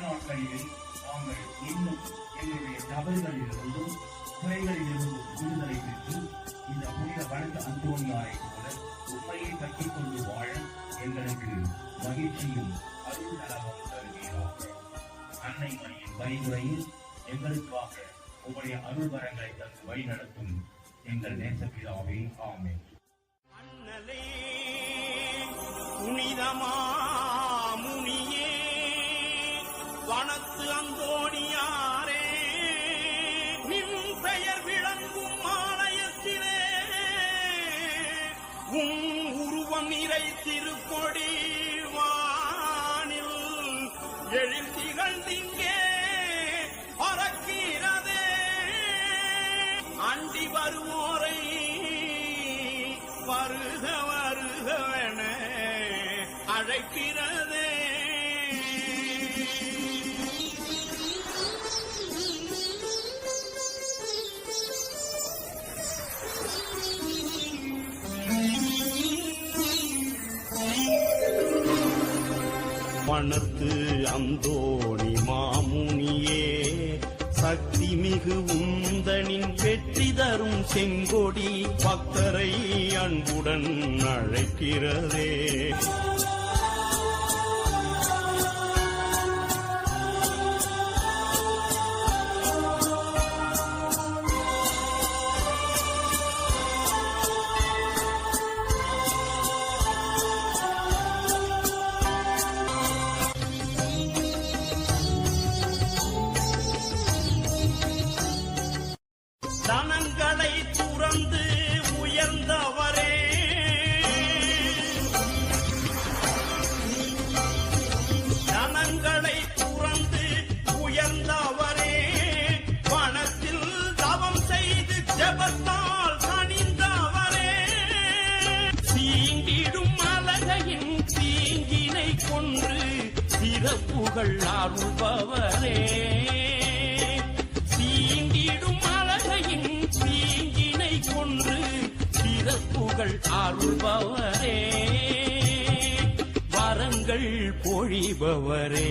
நாட்களில் நாங்கள் இன்னும் எங்களுடைய தவறுகளிலிருந்தும் குறைகளிலிருந்தும் விடுதலை பெற்று இந்த புனித வளர்ந்த அந்தோனியாரை போல உண்மையை பற்றிக் கொண்டு வாழ எங்களுக்கு மகிழ்ச்சியும் அருள் நலமும் தருவீராக. அன்னை மணியின் பரிந்துரையில் எங்களுக்காக உங்களுடைய அருள் வரங்களை தந்து வழி நடத்தும் எங்கள் நேசப்பிதாவே, ஆமென். அண்ணலே புனிதமா முனியே வனத்து அந்தோணியாரே, நின் பெயர் விளங்கும் ஆலயத்திலே உன் உருவம் நிறை திருக்கொடி வானில் எழில் திகழ்ந்திங்கே பறக்கிறதே. அண்டி வருவோரை வருக வருகவென அழைக்கிறதே. வனத்து அந்தோணி மாமுனியே, சக்தி மிகு உந்தனின் வெற்றி தரும் செங்கொடி பக்தரை அன்புடன் அழைக்கிறதே. தனங்களை துறந்து உயர்ந்தவரே, தனங்களை துறந்து உயர்ந்தவரே, வனத்தில் தவம் செய்து ஜெபத்தால் கனிந்தவரே, சீண்டிடும் அழகையின் தீங்கினை கொன்று சிறப்புகள் அருள்பவரே, சீண்டிடும் அழகையின் தீங்கினை கொன்று சிறப்புகள் அருள்பவரே, வரங்கள் பொழிபவரே.